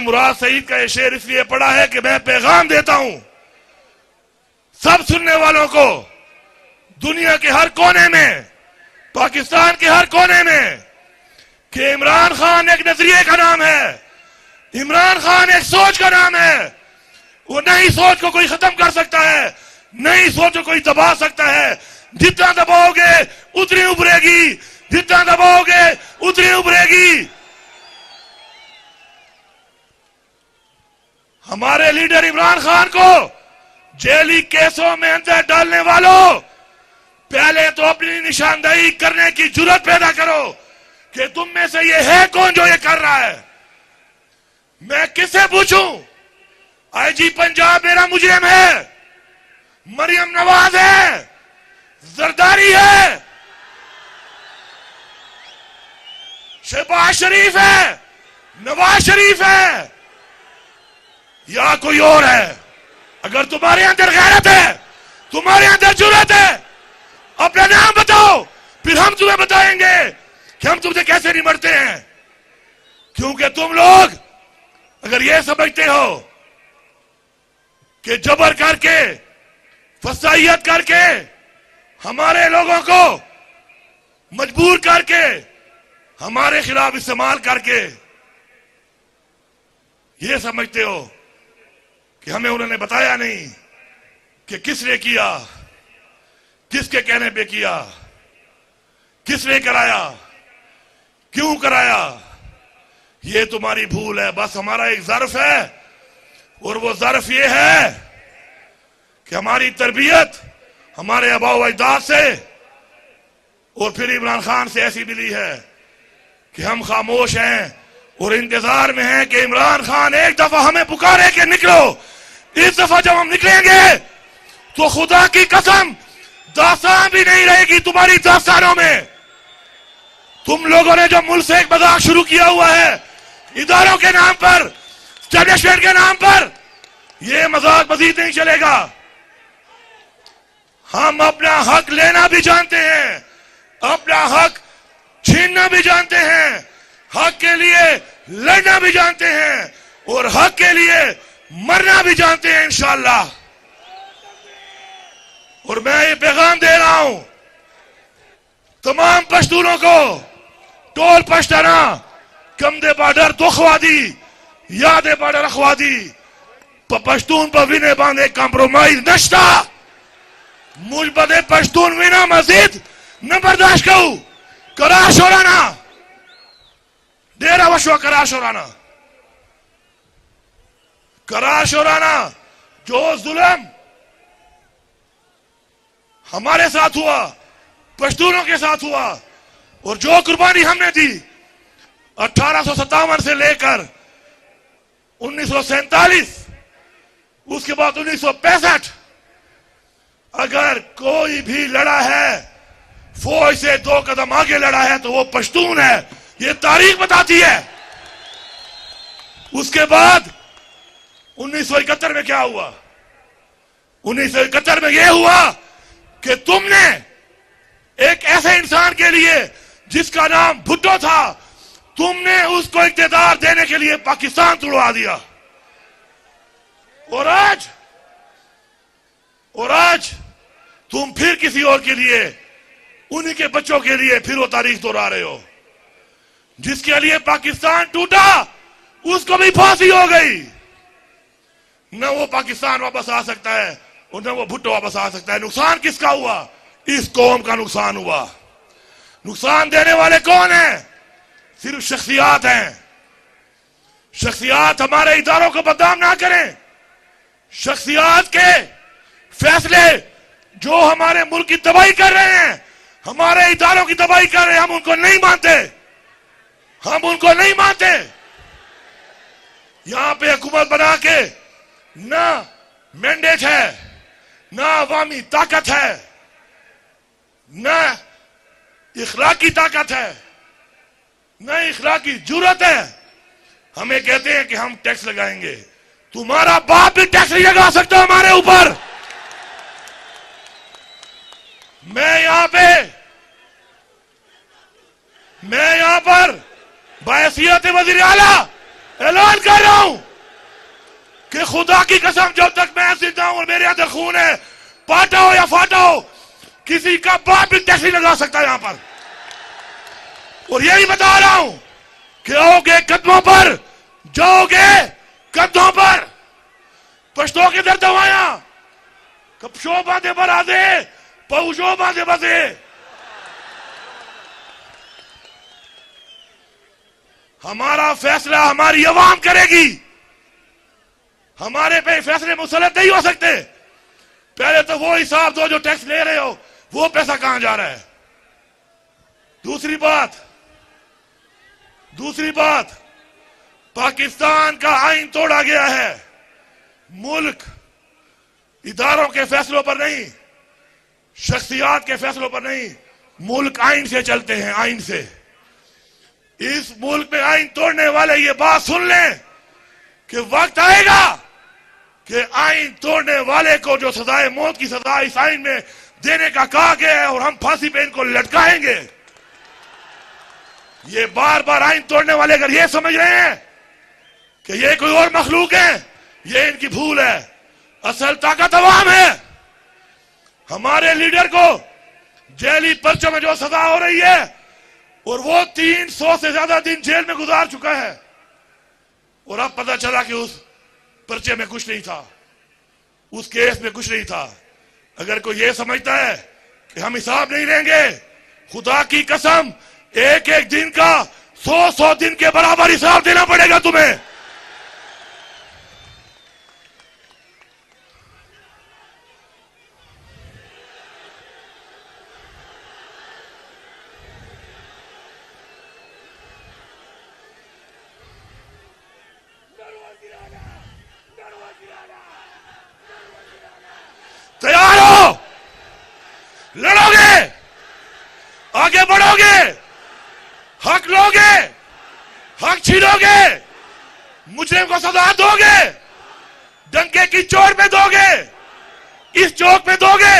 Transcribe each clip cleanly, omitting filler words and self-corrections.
मुराद सईद का ये शेर इसलिए पढ़ा है कि मैं पैगाम देता हूं सब सुनने वालों को, दुनिया के हर कोने में, पाकिस्तान के हर कोने में, कि इमरान खान एक नजरिए का नाम है, इमरान खान एक सोच का नाम है। वो नई सोच को कोई खत्म कर सकता है, नई सोच को कोई दबा सकता है। जितना दबाओगे उतनी उभरेगी, जितना दबाओगे उतनी उभरेगी। हमारे लीडर इमरान खान को जेली केसों में अंदर डालने वालों, पहले तो अपनी निशानदेही करने की जुर्रत पैदा करो कि तुम में से ये है कौन जो ये कर रहा है। मैं किससे पूछूं? आईजी पंजाब मेरा मुजरिम है, मरियम नवाज है, जरदारी है, शहबाज शरीफ है, नवाज शरीफ है, या कोई और है? अगर तुम्हारे अंदर गैरत है, तुम्हारे अंदर जुर्रत है, अपना नाम बताओ, फिर हम तुम्हें बताएंगे कि हम तुमसे कैसे निमटते हैं। क्योंकि तुम लोग अगर ये समझते हो कि जबर करके, फसाइयत करके, हमारे लोगों को मजबूर करके, हमारे खिलाफ इस्तेमाल करके ये समझते हो कि हमें उन्होंने बताया नहीं कि किसने किया, किसके कहने पे किया, किसने कराया, क्यों कराया, ये तुम्हारी भूल है। बस हमारा एक ज़र्फ है और वो ज़र्फ ये है कि हमारी तरबियत हमारे आबाओ अजदाद से और फिर इमरान खान से ऐसी मिली है कि हम खामोश हैं और इंतजार में हैं कि इमरान खान एक दफा हमें पुकारे कि निकलो। इस दफा जब हम निकलेंगे तो खुदा की कसम दास्तान भी नहीं रहेगी तुम्हारी दास्तानों में। तुम लोगों ने जो मुल्क से एक मजाक शुरू किया हुआ है इदारों के नाम पर, स्टैब्लिशमेंट के नाम पर, यह मजाक मजीद नहीं चलेगा। हम अपना हक लेना भी जानते हैं, अपना हक छीनना भी जानते हैं, हक के लिए लड़ना भी जानते हैं और हक के लिए मरना भी जानते हैं इंशाअल्लाह। और मैं ये पैगाम दे रहा हूं तमाम पश्तूनों को, टोल पश्ताना, कमदे बॉर्डर दुखवादी, यादे बॉर्डर अखवादी, पश्तून पर विने बांधे कॉम्प्रोमाइज नश्ता, मुझ बदे पश्तून विना मजीद न बर्दाश्त करूं। कराश हो राना, डेरा वशवा कराश हो राना, कराश हो राना। जो जुल्म हमारे साथ हुआ, पश्तूनों के साथ हुआ, और जो कुर्बानी हमने दी 1857 से लेकर 1947, उसके बाद 1965, अगर कोई भी लड़ा है, फौज से 2 कदम आगे लड़ा है तो वो पश्तून है। ये तारीख बताती है। उसके बाद 1971 में क्या हुआ? 1971 में यह हुआ कि तुमने एक ऐसे इंसान के लिए जिसका नाम भुट्टो था, तुमने उसको इख्तियार देने के लिए पाकिस्तान तुड़वा दिया। और आज तुम फिर किसी और के लिए, उन्हीं के बच्चों के लिए फिर वो तारीख दोहरा रहे हो। जिसके लिए पाकिस्तान टूटा उसको भी फांसी हो गई। न वो पाकिस्तान वापस आ सकता है और न वो भुट्टो वापस आ सकता है। नुकसान किसका हुआ? इस कौम का नुकसान हुआ। नुकसान देने वाले कौन हैं? सिर्फ शख्सियात हैं। शख्सियात हमारे इदारों को बदनाम ना करें। शख्सियात के फैसले जो हमारे मुल्क की तबाही कर रहे हैं, हमारे इदारों की तबाही कर रहे हैं, हम उनको नहीं मानते, हम उनको नहीं मानते। यहां पे हुकूमत बना के ना मैंडेट है, ना अवामी ताकत है, ना इखलाकी ताकत है, ना इखलाकी जुर्रत है। हमें कहते हैं कि हम टैक्स लगाएंगे। तुम्हारा बाप भी टैक्स नहीं लगा सकता हमारे ऊपर। मैं यहां पर बायसियत वज़ीर आला ऐलान कर रहा हूं कि खुदा की कसम जब तक मैं जिंदा हूं और मेरे अंदर खून है, पाटा हो या फाटा हो, किसी का बाप भी टैक्स नहीं लगा सकता यहां पर। और यही बता रहा हूं कि आओगे कदमों पर, जाओगे कदमों पर। पश्तो के दर दवाया कपशो बांधे बरादे पौशो बांधे बसे। हमारा फैसला हमारी अवाम करेगी। हमारे पे फैसले मुसलत नहीं हो सकते। पहले तो वो हिसाब दो जो टैक्स ले रहे हो, वो पैसा कहां जा रहा है। दूसरी बात, पाकिस्तान का आइन तोड़ा गया है। मुल्क इदारों के फैसलों पर नहीं, शख्सियात के फैसलों पर नहीं, मुल्क आइन से चलते हैं, आइन से। इस मुल्क में आइन तोड़ने वाले ये बात सुन लें कि वक्त आएगा कि आइन तोड़ने वाले को जो सजाए मौत की सजा इस आइन में देने का कहा गया है और हम फांसी पे इनको लटकाएंगे। ये बार बार आइन तोड़ने वाले अगर ये समझ रहे हैं कि ये कोई और मखलूक है, ये इनकी भूल है। असल ताकत अवाम है। हमारे लीडर को जेली पर्चों में जो सजा हो रही है और वो 300 से ज्यादा दिन जेल में गुजार चुका है और अब पता चला कि उस पर्चे में कुछ नहीं था, उस केस में कुछ नहीं था। अगर कोई ये समझता है कि हम हिसाब नहीं लेंगे, खुदा की कसम एक एक दिन का 100 दिन के बराबर हिसाब देना पड़ेगा तुम्हें। तैयार हो? लड़ोगे, आगे बढ़ोगे, हक लोगे, हक छीनोगे, मुजरिम को सजा दोगे, डंके की चोट में दोगे, इस चौक में दोगे।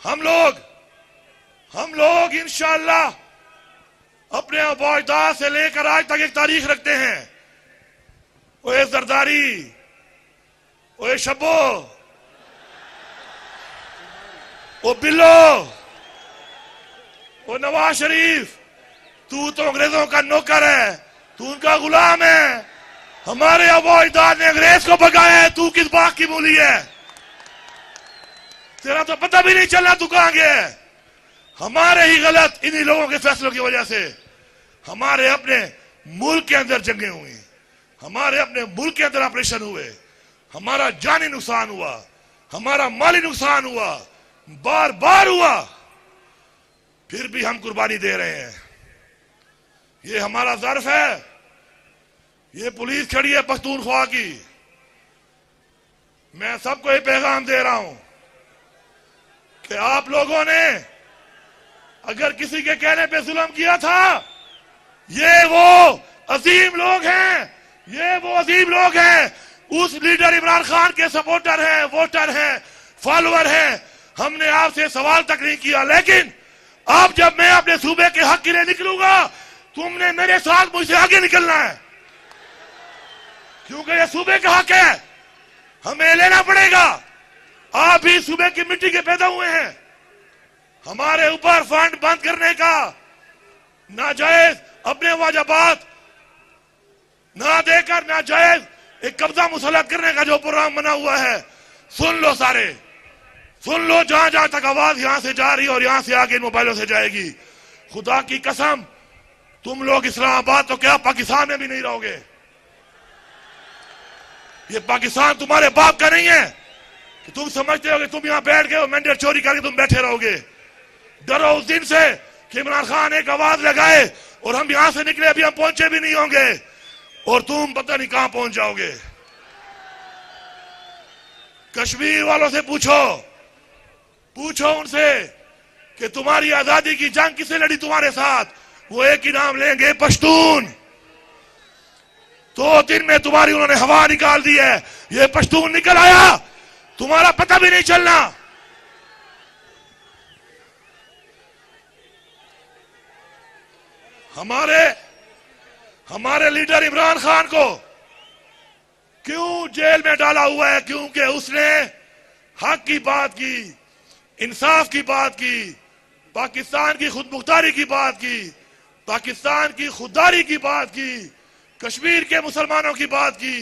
हम लोग इंशाअल्लाह अपने अबौइदा से लेकर आज तक एक तारीख रखते हैं। ओए जरदारी, ओए शब्बो, ओ बिल्लो, ओ नवाज शरीफ, तू तो अंग्रेजों का नौकर है, तू उनका गुलाम है। हमारे अबौइदाद ने अंग्रेज को भगाया है, तू किस बात की मूली है? तेरा तो पता भी नहीं चला तू कहां गया है। हमारे ही गलत इन्हीं लोगों के फैसलों की वजह से हमारे अपने मुल्क के अंदर जंगें हुई, हमारे अपने मुल्क के अंदर ऑपरेशन हुए, हमारा जानी नुकसान हुआ, हमारा माली नुकसान हुआ, बार बार हुआ, फिर भी हम कुर्बानी दे रहे हैं। ये हमारा ज़र्फ है। ये पुलिस खड़ी है पख्तूनख्वा की। मैं सबको ये पैगाम दे रहा हूं कि आप लोगों ने अगर किसी के कहने पे जुल्म किया था, ये वो अजीम लोग हैं, ये वो अजीम लोग हैं, उस लीडर इमरान खान के सपोर्टर हैं, वोटर हैं, फॉलोअर हैं। हमने आपसे सवाल तक नहीं किया, लेकिन अब जब मैं अपने सूबे के हक के लिए निकलूंगा, तुमने मेरे साथ मुझसे आगे निकलना है, क्योंकि ये सूबे का हक है, हमें लेना पड़ेगा। आप भी सूबे की मिट्टी के पैदा हुए हैं। हमारे ऊपर फंड बंद करने का, नाजायज अपने वाजबात ना देकर नाजायज एक कब्जा मुसलत करने का जो प्रोग्राम बना हुआ है, सुन लो सारे, सुन लो। जहां जहां तक आवाज यहां से जा रही है और यहां से आगे मोबाइलों से जाएगी, खुदा की कसम तुम लोग इस्लामाबाद तो क्या पाकिस्तान में भी नहीं रहोगे। ये पाकिस्तान तुम्हारे बाप का नहीं है कि तुम समझते हो कि तुम यहां बैठ गए हो, मैंडेट चोरी करके तुम बैठे रहोगे। डरो उस दिन से कि इमरान खान एक आवाज लगाए और हम यहां से निकले, अभी हम पहुंचे भी नहीं होंगे और तुम पता नहीं कहां पहुंच जाओगे। कश्मीर वालों से पूछो उनसे कि तुम्हारी आजादी की जंग किसने लड़ी तुम्हारे साथ, वो एक ही नाम लेंगे, पश्तून। 2 दिन में तुम्हारी उन्होंने हवा निकाल दी है। ये पश्तून निकल आया, तुम्हारा पता भी नहीं चलना। हमारे लीडर इमरान खान को क्यों जेल में डाला हुआ है? क्योंकि उसने हक की बात की, इंसाफ की बात की, पाकिस्तान की खुदमुख्तारी की बात की, पाकिस्तान की खुददारी की बात की, कश्मीर के मुसलमानों की बात की,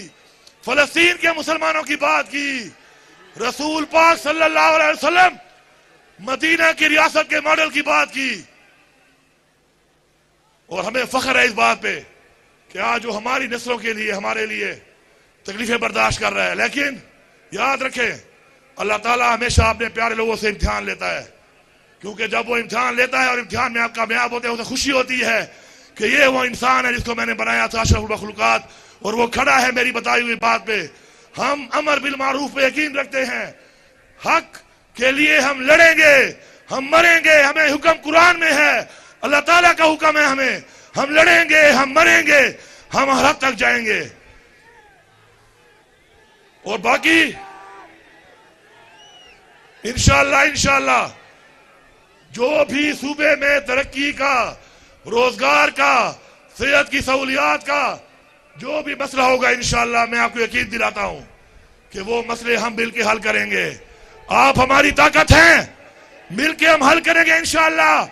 फलस्तीन के मुसलमानों की बात की, रसूल पाक सल्लल्लाहु अलैहि वसल्लम मदीना की रियासत के मॉडल की बात की। और हमें फख्र है इस बात पे कि आज जो हमारी नस्लों के लिए, हमारे लिए तकलीफें बर्दाश्त कर रहा है। लेकिन याद रखें, अल्लाह ताला हमेशा अपने प्यारे लोगों से इम्तिहान लेता है, क्योंकि जब वो इम्तिहान लेता है और इम्तिहान में आप कामयाब होते हैं, उसे खुशी होती है कि ये वो इंसान है जिसको मैंने बनाया था, अशरफुल मखलूकात, और वो खड़ा है मेरी बताई हुई बात पे। हम अमर बिल मारूफ पे यकीन रखते हैं, हक के लिए हम लड़ेंगे, हम मरेंगे। हमें हुक्म कुरान में है, अल्लाह ताला का हुक्म है हमें, हम लड़ेंगे, हम मरेंगे, हम हर हद तक जाएंगे। और बाकी इंशाअल्लाह जो भी सूबे में तरक्की का, रोजगार का, सेहत की सहूलियात का जो भी मसला होगा, इंशाअल्लाह मैं आपको यकीन दिलाता हूं कि वो मसले हम मिलकर हल करेंगे। आप हमारी ताकत हैं, मिलके हम हल करेंगे इंशाअल्लाह।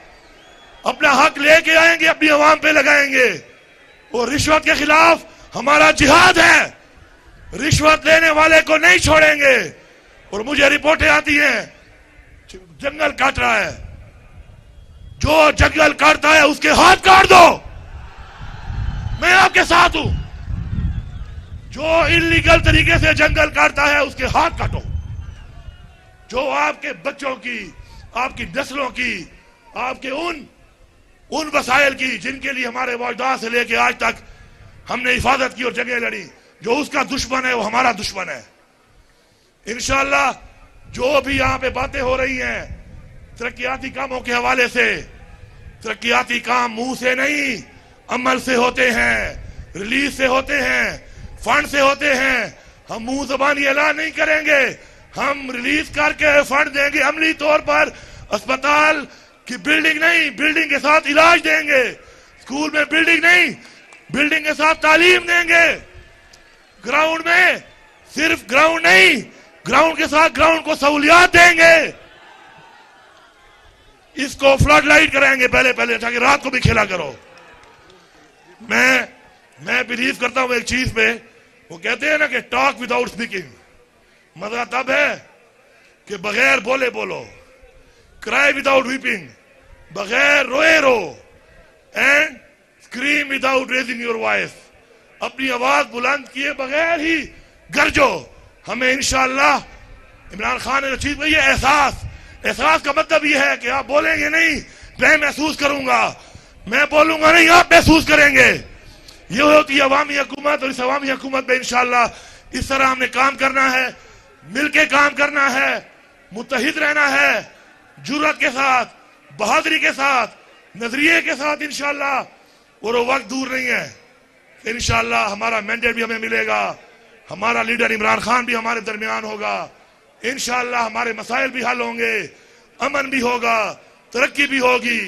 अपना हक लेके आएंगे, अपनी आवाम पे लगाएंगे। और रिश्वत के खिलाफ हमारा जिहाद है, रिश्वत लेने वाले को नहीं छोड़ेंगे। और मुझे रिपोर्टें आती हैं जंगल काट रहा है, जो जंगल काटता है उसके हाथ काट दो। मैं आपके साथ हूं। जो इलीगल तरीके से जंगल काटता है उसके हाथ काटो। जो आपके बच्चों की, आपकी नस्लों की, आपके उन वसाइल की जिनके लिए हमारे वाजदाद से लेके आज तक हमने हिफाजत की और जंगें लड़ी, जो उसका दुश्मन है वो हमारा दुश्मन है। इंशाअल्लाह जो भी यहां पे बातें हो रही हैं तरक्याती कामों के हवाले से, तरक्याती काम मुंह से नहीं अमल से होते हैं, रिलीज से होते हैं, फंड से होते हैं। हम मुंह जबानी ऐलान नहीं करेंगे, हम रिलीज करके फंड देंगे अमली तौर पर। अस्पताल की बिल्डिंग नहीं, बिल्डिंग के साथ इलाज देंगे। स्कूल में बिल्डिंग नहीं, बिल्डिंग के साथ तालीम देंगे। ग्राउंड में सिर्फ ग्राउंड नहीं, ग्राउंड के साथ ग्राउंड को सहूलियात देंगे। इसको फ्लड लाइट कराएंगे पहले ताकि रात को भी खेला करो। मैं बिलीव करता हूं एक चीज पे, वो कहते हैं ना कि टॉक विदाउट स्पीकिंग। मजा तब है कि बगैर बोले बोलो, क्राई विदाउट वीपिंग, बगैर रोए रो, and scream without raising your voice, अपनी आवाज बुलंद किए बगैर ही गरजो। हमें इंशाअल्लाह इमरान खान ने चीज में ये एहसास का मतलब ये है कि आप बोलेंगे नहीं, मैं महसूस करूंगा, मैं बोलूंगा नहीं, आप महसूस करेंगे। ये होती है अवामी हुकूमत। और इस अवामी हुकूमत में इंशाअल्लाह इस तरह हमने काम करना है, मिलके काम करना है, मुत्तहिद रहना है, जुर्रत के साथ, बहादुरी के साथ, नजरिए के साथ इंशाअल्लाह। और वो वक्त दूर नहीं है, इंशाअल्लाह हमारा मैंडेट भी हमें मिलेगा, हमारा लीडर इमरान खान भी हमारे दरमियान होगा। इंशाअल्लाह हमारे मसाइल भी हल होंगे, अमन भी होगा, तरक्की भी होगी,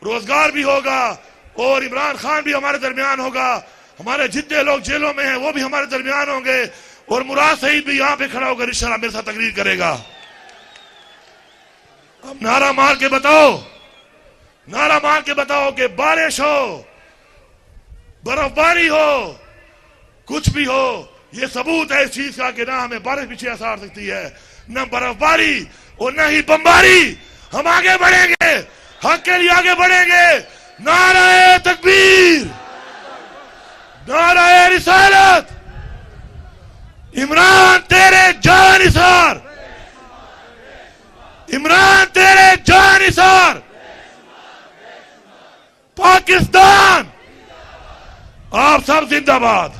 रोजगार भी होगा, और इमरान खान भी हमारे दरमियान होगा। हमारे जितने लोग जेलों में हैं वो भी हमारे दरमियान होंगे। और मुराद सईद भी यहां पे खड़ा होकर इंशाअल्लाह मेरे साथ तकरीर करेगा। अब नारा मार के बताओ कि बारिश हो, बर्फबारी हो, कुछ भी हो, ये सबूत है इस चीज का कि ना हमें बारिश पीछे आसार सकती है, न बर्फबारी और न ही बमबारी। हम आगे बढ़ेंगे, हक के लिए आगे बढ़ेंगे। नाराए तकबीर, नाराए रिसालत, इमरान तेरे जानिसार, इमरान तेरे जानिसार, पाकिस्तान आप सब जिंदाबाद।